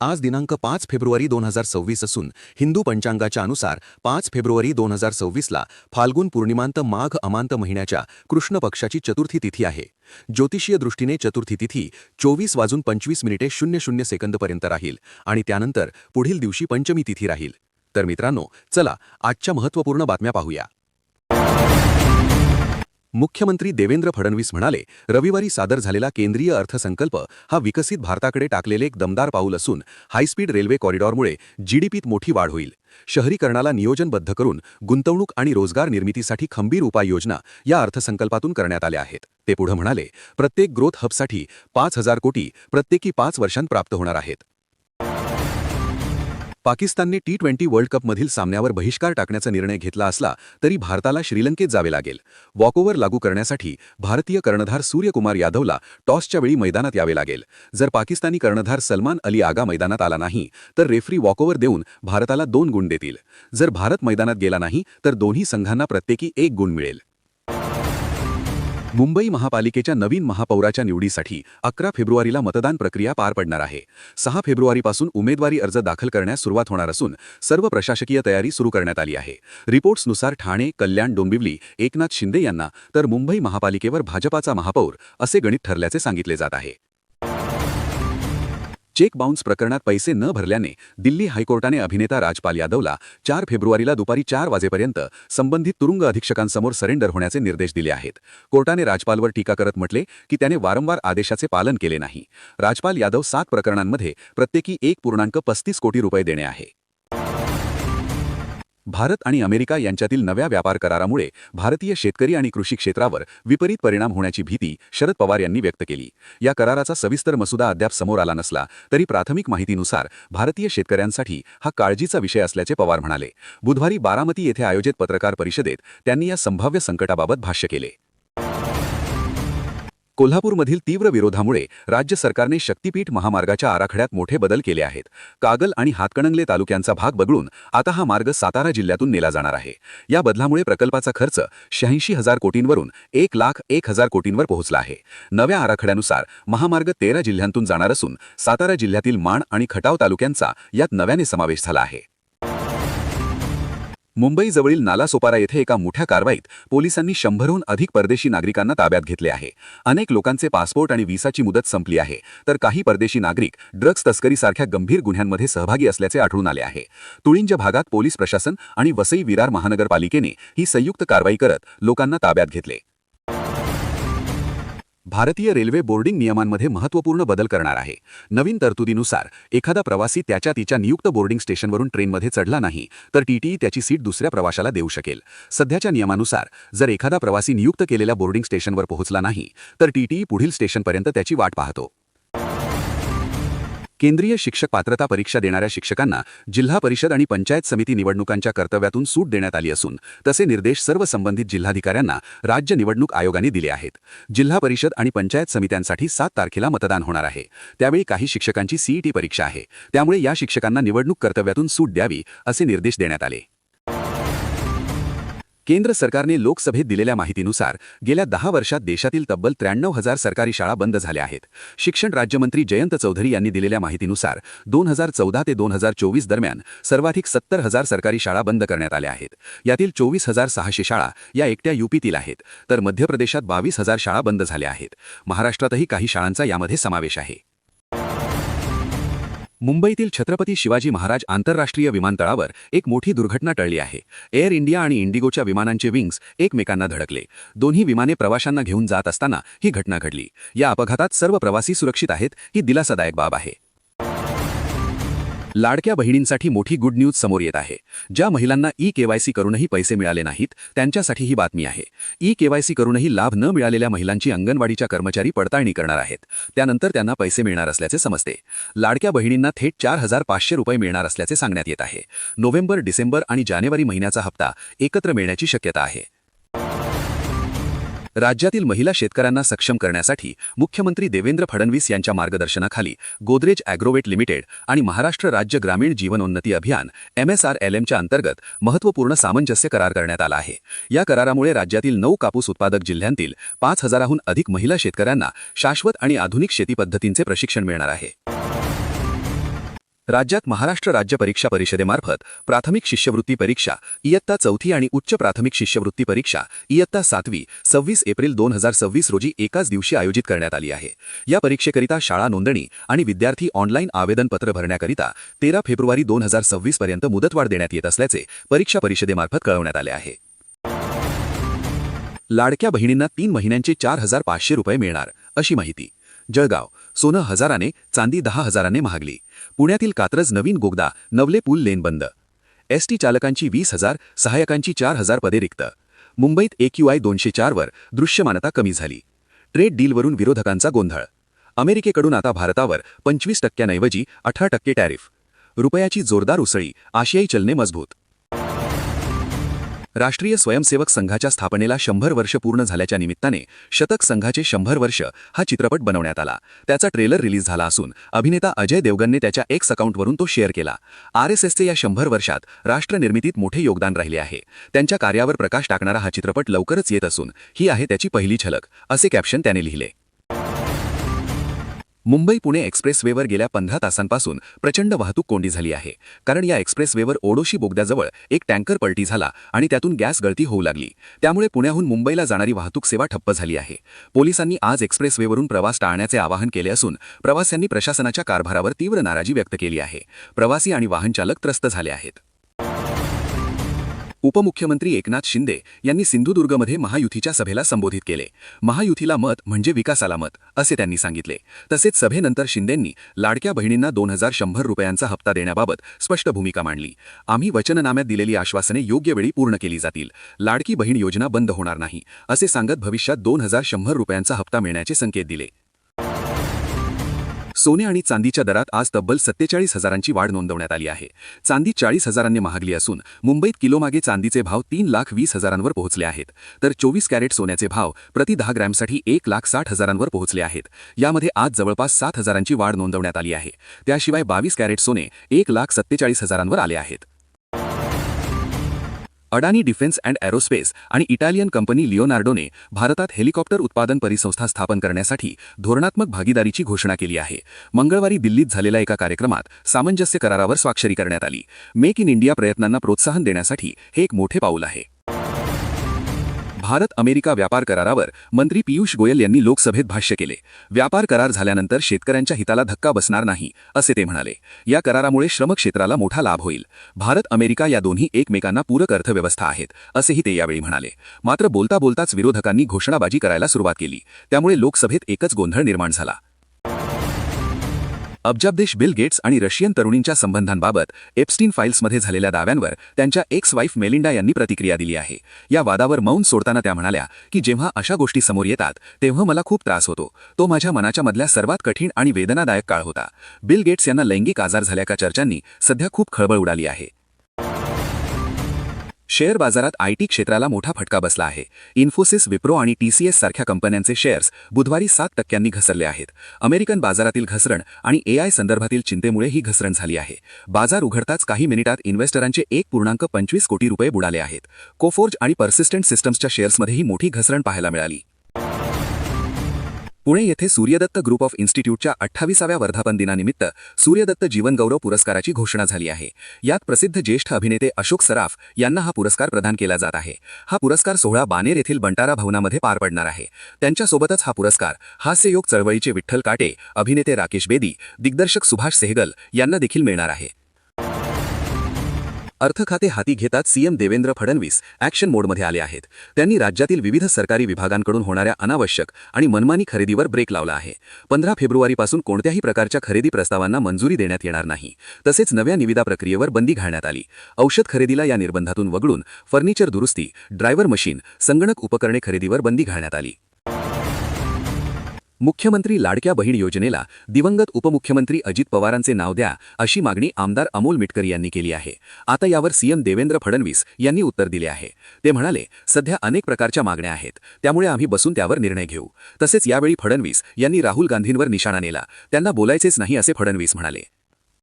आज दिनांक 5 फेब्रुवारी 2026 असून हिंदू पंचांगाच्या अनुसार 5 फेब्रुवारी 2026ला फाल्गुन पूर्णिमांत माघ अमांत महिन्याच्या कृष्ण पक्षाची चतुर्थी तिथी आहे. ज्योतिषीय दृष्टीने चतुर्थी तिथी 24:25:00 पर्यंत राहील आणि त्यानंतर पुढील दिवशी पंचमी तिथी राहील. तर मित्रांनो, चला आजच्या महत्त्वपूर्ण बातम्या पाहूया. मुख्यमंत्री देवेंद्र फडणवीस म्हणाले, रविवारी सादर झालेला केंद्रीय अर्थसंकल्प हा विकसित भारताकडे टाकलेले एक दमदार पाऊल असून हायस्पीड रेल्वे कॉरिडॉरमुळे जीडीपीत मोठी वाढ होईल. शहरीकरणाला नियोजनबद्ध करून गुंतवणूक आणि रोजगार निर्मितीसाठी खंबीर उपाययोजना या अर्थसंकल्पातून करण्यात आल्या आहेत. ते पुढे म्हणाले, प्रत्येक ग्रोथ हबसाठी 5,000 कोटी प्रत्येकी 5 वर्षांत प्राप्त होणार आहेत. पाकिस्तानने T20 वर्ल्ड कपमधील सामन्यावर बहिष्कार टाकण्याचा निर्णय घेतला असला तरी भारताला श्रीलंकेत जावे लागेल. वॉकओव्हर लागू करण्यासाठी भारतीय कर्णधार सूर्यकुमार यादवला टॉसच्या वेळी मैदानात यावे लागेल. जर पाकिस्तानी कर्णधार सलमान अली आगा मैदानात आला नाही तर रेफरी वॉकओव्हर देऊन भारताला 2 गुण देतील. जर भारत मैदानात गेला नाही तर दोन्ही संघांना प्रत्येकी 1 गुण मिळेल. मुंबई महापालिकेच्या नवीन महापौराच्या निवडीसाठी 11 फेब्रुवारीला मतदान प्रक्रिया पार पडणार आहे. 6 फेब्रुवारीपासून उमेदवारी अर्ज दाखल करण्यास सुरुवात होणार असून सर्व प्रशासकीय तयारी सुरू करण्यात आली आहे. रिपोर्ट्सनुसार ठाणे, कल्याण, डोंबिवली एकनाथ शिंदे यांना तर मुंबई महापालिकेवर भाजपाचा महापौर असे गणित ठरल्याचे सांगितले जात आहे. चेक बाउन्स प्रकरणात पैसे न भरल्याने दिल्ली हायकोर्टाने अभिनेता राजपाल यादवला 4 फेब्रुवारीला दुपारी 4 वाजेपर्यंत संबंधित तुरुंग अधीक्षकांसमोर सरेंडर होण्याचे निर्देश दिले आहेत. कोर्टाने राजपालवर टीका करत म्हटले की त्याने वारंवार आदेशाचे पालन केले नाही. राजपाल यादव 7 प्रकरणांमध्ये प्रत्येकी 1.35 कोटी रुपये देणे आहे. भारत आणि अमेरिका यांच्यातील नव्या व्यापार करारामुळे भारतीय शेतकरी आणि कृषी क्षेत्रावर विपरीत परिणाम होण्याची भीती शरद पवार यांनी व्यक्त केली. या कराराचा सविस्तर मसुदा अद्याप समोर आला नसला तरी प्राथमिक माहितीनुसार भारतीय शेतकऱ्यांसाठी हा काळजीचा विषय असल्याचे पवार म्हणाले. बुधवारी बारामती येथे आयोजित पत्रकार परिषदेत त्यांनी या संभाव्य संकटाबाबत भाष्य केले. कोल्हापूरमधील तीव्र विरोधामुळे राज्य सरकारने शक्तीपीठ महामार्गाच्या आराखड्यात मोठे बदल केले आहेत. कागल आणि हातकणंगले तालुक्यांचा भाग वगळून आता हा मार्ग सातारा जिल्ह्यातून नेला जाणार आहे. या बदलामुळे प्रकल्पाचा खर्च 86,000 कोटींवरून 1,01,000 कोटींवर पोहोचला आहे. नव्या आराखड्यानुसार महामार्ग 13 जिल्ह्यांतून जाणार असून सातारा जिल्ह्यातील माण आणि खटाव तालुक्यांचा यात नव्याने समावेश झाला आहे. मुंबईजवळील नालासोपारा येथे एका मोठ्या कारवाईत पोलिसांनी 100हून अधिक परदेशी नागरिकांना ताब्यात घेतले आहे. अनेक लोकांचे पासपोर्ट आणि व्हिसाची मुदत संपली आहे तर काही परदेशी नागरिक ड्रग्ज तस्करीसारख्या गंभीर गुन्ह्यांमध्ये सहभागी असल्याचे आढळून आले आहे. तुळिंज भागात पोलीस प्रशासन आणि वसई विरार महानगरपालिकेने ही संयुक्त कारवाई करत लोकांना ताब्यात घेतले. भारतीय रेल्वे बोर्डिंग नियमांमध्ये महत्त्वपूर्ण बदल करणार आहे. नवीन तरतुदीनुसार एखादा प्रवासी तिच्या नियुक्त बोर्डिंग स्टेशनवरून ट्रेनमध्ये चढला नाही तर टीटीई त्याची सीट दुसऱ्या प्रवाशाला देऊ शकेल. सध्याच्या नियमानुसार जर एखादा प्रवासी नियुक्त केलेल्या बोर्डिंग स्टेशनवर पोहोचला नाही तर टीटीई पुढील स्टेशनपर्यंत त्याची वाट पाहतो. केंद्रीय शिक्षक पात्रता परीक्षा देणाऱ्या शिक्षकांना जिल्हा परिषद आणि पंचायत समिती निवडणुकांच्या कर्तव्यातून सूट देण्यात आली असून तसे निर्देश सर्व संबंधित जिल्हाधिकाऱ्यांना राज्य निवडणूक आयोगाने दिले आहेत. जिल्हा परिषद आणि पंचायत समित्यांसाठी 7 तारखेला मतदान होणार आहे. त्यावेळी काही शिक्षकांची सीईटी परीक्षा आहे. त्यामुळे या शिक्षकांना निवडणूक कर्तव्यातून सूट द्यावी असे निर्देश देण्यात आले. केंद्र सरकारने लोकसभेत दिलेल्या माहितीनुसार गेल्या 10 वर्षात देशातील तब्बल 93,000 सरकारी शाळा बंद झाल्या आहेत. शिक्षण राज्यमंत्री जयंत चौधरी यांनी दिलेल्या माहितीनुसार 2014 ते 2024 दरम्यान सर्वाधिक 70,000 सरकारी शाळा बंद करण्यात आल्या आहेत. यातील 24,600 शाळा या एकट्या यूपीतील आहेत तर मध्य प्रदेशात 22,000 शाळा बंद झाल्या आहेत. महाराष्ट्रातही काही शाळांचा यामध्ये समावेश आहे. मुंबईतील छत्रपती शिवाजी महाराज आंतरराष्ट्रीय विमानतळावर एक मोठी दुर्घटना टळली आहे. एअर इंडिया आणि इंडिगोच्या विमानांचे विंग्स एकमेकांना धडकले. दोन्ही विमाने प्रवाशांना घेऊन जात असताना ही घटना घडली. या अपघातात सर्व प्रवासी सुरक्षित आहेत. ही दिलासादायक बाब आहे. लाडक्या बहिणींसाठी मोठी गुड न्यूज समोर येत आहे. ज्या महिलांना ई-केवायसी करूनही पैसे मिळाले नाहीत त्यांच्यासाठी ही बातमी आहे. ई-केवायसी करूनही लाभ न मिळालेल्या महिलांची अंगणवाडीच्या कर्मचारी पडताळणी करणार आहेत. त्यानंतर त्यांना पैसे मिळणार असल्याचे समजते. लाडक्या बहिणींना थेट 4,500 रुपये मिळणार असल्याचे सांगण्यात येत आहे. नोव्हेंबर, डिसेंबर आणि जानेवारी महिन्याचा हप्ता एकत्र मिळण्याची शक्यता आहे. राज्यातील महिला शेतकऱ्यांना सक्षम करण्यासाठी मुख्यमंत्री देवेंद्र फडणवीस यांच्या मार्गदर्शनाखाली गोदरेज ॲग्रोवेट लिमिटेड आणि महाराष्ट्र राज्य ग्रामीण जीवनोन्नती अभियान MSRLMच्या अंतर्गत महत्त्वपूर्ण सामंजस्य करार करण्यात आला आहे. या करारामुळे राज्यातील 9 कापूस उत्पादक जिल्ह्यांतील 5,000हून अधिक महिला शेतकऱ्यांना शाश्वत आणि आधुनिक शेती पद्धतींचे प्रशिक्षण मिळणार आहे. राज्यात महाराष्ट्र राज्य परीक्षा परिषदेमार्फत प्राथमिक शिष्यवृत्ती परीक्षा इयत्ता 4थी आणि उच्च प्राथमिक शिष्यवृत्ती परीक्षा इयत्ता 7वी 26 एप्रिल 2026 रोजी एकाच दिवशी आयोजित करण्यात आली आहे। या परीक्षेकरिता शाळा नोंदणी आणि विद्यार्थी ऑनलाईन आवेदनपत्र भरण्याकरिता 13 फेब्रुवारी 2026 पर्यंत मुदतवाढ देण्यात येत असल्याचे परीक्षा परिषदेमार्फत कळवण्यात आले आहे। लाडक्या बहिणींना 3 महिन्यांचे 4,500 रुपये मिळणार अशी माहिती। जळगाव, सोनं हजाराने, चांदी 10,000ने महागली। पुण्यातील कात्रज नवीन बोगदा नवले पूल लेन बंद। एसटी चालकांची 20,000, सहाय्यकांची 4,000 पदे रिक्त। मुंबईत AQI 204 वर दृश्यमानता कमी झाली। ट्रेड डीलवरून विरोधकांचा गोंधळ। अमेरिकेकडून आता भारतावर 25% ऐवजी 18% टॅरिफ। रुपयाची जोरदार उसळी, आशियाई चलने मजबूत। राष्ट्रीय स्वयंसेवक संघाच्या स्थापनेला 100 वर्ष पूर्ण झाल्याच्या निमित्ताने शतक संघाचे 100 वर्ष हा चित्रपट बनवण्यात आला। त्याचा ट्रेलर रिलीज झाला असून अभिनेता अजय देवगनने त्याच्या एक्स अकाउंटवरून तो शेअर केला। RSSचे या 100 वर्षात राष्ट्रनिर्मितीत मोठे योगदान राहिले आहे। त्यांच्या कार्यावर प्रकाश टाकणारा हा चित्रपट लवकरच येत असून ही आहे त्याची पहिली झलक, असे कॅप्शन त्याने लिहिले। मुंबई पुणे एक्सप्रेसवेवर गेल्या 15 तासांपासून प्रचंड वाहतूक कोंडी झाली आहे, कारण या एक्सप्रेसवेवर ओडोशी बोगद्याजवळ एक टँकर पलटी झाला आणि त्यातून गॅस गळती होऊ लागली। त्यामुळे पुण्याहून मुंबईला जाणारी वाहतूक सेवा ठप्प झाली आहे। पोलिसांनी आज एक्सप्रेसवेवरून प्रवास टाळण्याचे आवाहन केले असून प्रवाशांनी प्रशासनाच्या कारभारावर तीव्र नाराजी व्यक्त केली आहे। प्रवासी आणि वाहनचालक त्रस्त झाले आहेत। उपमुख्यमंत्री एकनाथ शिंदे यांनी सिंधुदुर्गमध्ये महायुतीच्या सभेला संबोधित केले। महायुतीला मत म्हणजे विकासाला मत, असे त्यांनी सांगितले। तसेच सभेनंतर शिंदेंनी लाडक्या बहिणींना 2,100 रुपयांचा हप्ता देण्याबाबत स्पष्ट भूमिका मांडली। आम्ही वचननाम्यात दिलेली आश्वासने योग्य वेळी पूर्ण केली जातील। लाडकी बहीण योजना बंद होणार नाही, असे सांगत भविष्यात 2,100 रुपयांचा हप्ता मिळण्याचे संकेत दिले। सोने आणि चांदीच्या दरात आज तब्बल 47,000ची वाढ नोंदवण्यात आली आहे। चांदी 40,000ने महागली असून मुंबईत किलोमागे चांदीचे भाव 3,20,000वर पोहोचले आहेत, तर 24 कॅरेट सोन्याचे भाव प्रति 10 ग्रॅमसाठी 1,60,000वर पोहोचले आहेत। यामध्ये आज जवळपास 7,000ची वाढ नोंदवण्यात आली आहे। त्याशिवाय 22 कॅरेट सोने 1,47,000वर आले आहेत। अडानी डिफेन्स अँड एरोस्पेस आणि इटालियन कंपनी लिओनार्डोने भारतात हेलिकॉप्टर उत्पादन परिसंस्था स्थापन करण्यासाठी धोरणात्मक भागीदारीची घोषणा केली आहे। मंगळवारी दिल्लीत झालेल्या एका कार्यक्रमात सामंजस्य करारावर स्वाक्षरी करण्यात आली। मेक इन इंडिया प्रयत्नांना प्रोत्साहन देण्यासाठी हे एक मोठे पाऊल आहे। भारत अमेरिका व्यापार करारावर मंत्री पियुष गोयल यांनी लोकसभेत भाष्य केले। व्यापार करार झाल्यानंतर शेतकऱ्यांच्या हिताला धक्का बसणार नाही, असे ते म्हणाले। या करारामुळे श्रम क्षेत्राला मोठा लाभ होईल। भारत अमेरिका या दोन्ही एकमेकांना पूरक अर्थव्यवस्था आहेत, असेही ते यावेळी म्हणाले। मात्र बोलता बोलताच विरोधकांनी घोषणाबाजी करायला सुरुवात केली, त्यामुळे लोकसभेत एकच गोंधळ निर्माण झाला। अब्जाबदेश बिल गेट्स आणि रशियन तरुणींच्या संबंधांबाबत एप्स्टीन फाईल्समध्ये झालेल्या दाव्यांवर त्यांच्या एक्स वाईफ मेलिंडा यांनी प्रतिक्रिया दिली आहे। या वादावर मौन सोडताना त्या म्हणाल्या की जेव्हा अशा गोष्टी समोर येतात तेव्हा मला खूप त्रास होतो। तो माझ्या मनाच्या मधल्या सर्वात कठीण आणि वेदनादायक काळ होता। बिल गेट्स यांना लैंगिक आजार झाल्याच्या चर्चांनी सध्या खूप खळबळ उडाली आहे। शेअर बाजारात IT क्षेत्राला मोठा फटका बसला आहे। इन्फोसिस, विप्रो आणि TCS सारख्या कंपन्यांचे शेअर्स बुधवारी 7% घसरले आहेत। अमेरिकन बाजारातील घसरण आणि AI संदर्भातील चिंतेमुळे ही घसरण झाली आहे। बाजार उघडताच काही मिनिटात इन्व्हेस्टरांचे 1.25 कोटी रुपये बुडाले आहेत। कोफोर्ज आणि पर्सिस्टंट सिस्टम्सच्या शेअर्समध्येही मोठी घसरण पाहायला मिळाली। पुणे येथे सूर्यदत्त ग्रुप ऑफ इन्स्टिट्यूटच्या 28व्या वर्धापन दिनानिमित्त सूर्यदत्त जीवनगौरव पुरस्काराची घोषणा झाली आहे। यात प्रसिद्ध ज्येष्ठ अभिनेते अशोक सराफ यांना हा पुरस्कार प्रदान केला जात आहे। हा पुरस्कार सोहळा बानेर येथील बंटारा भवनामध्ये पार पडणार आहे। त्यांच्यासोबतच हा पुरस्कार हास्ययोग चळवळीचे विठ्ठल काटे, अभिनेते राकेश बेदी, दिग्दर्शक सुभाष सेहगल यांना देखील मिळणार आहे। अर्थ खाते हाती घेताच सीएम देवेंद्र फडणवीस ॲक्शन मोडमध्ये आले आहेत। त्यांनी राज्यातील विविध सरकारी विभागांकडून होणाऱ्या अनावश्यक आणि मनमानी खरेदीवर ब्रेक लावला आहे। 15 फेब्रुवारीपासून कोणत्याही प्रकारच्या खरेदी प्रस्तावांना मंजुरी देण्यात येणार नाही। तसेच नव्या निविदा प्रक्रियेवर बंदी घालण्यात आली। औषध खरेदीला या निर्बंधातून वगळून फर्निचर दुरुस्ती, ड्रायव्हर मशीन, संगणक उपकरणे खरेदीवर बंदी घालण्यात आली। मुख्यमंत्री लाडक्या बहीण योजनेला दिवंगत उपमुख्यमंत्री अजित पवारांचे नाव द्या, अशी मागणी आमदार अमोल मिटकरी यांनी केली आहे। आता यावर सीएम देवेंद्र फडणवीस यांनी उत्तर दिले आहे। ते म्हणाले, सध्या अनेक प्रकारच्या मागण्या आहेत, त्यामुळे आम्ही बसून त्यावर निर्णय घेऊ। तसेच यावेळी फडणवीस यांनी राहुल गांधींवर निशाणा नेला। त्यांना बोलायचेच नाही, असे फडणवीस म्हणाले।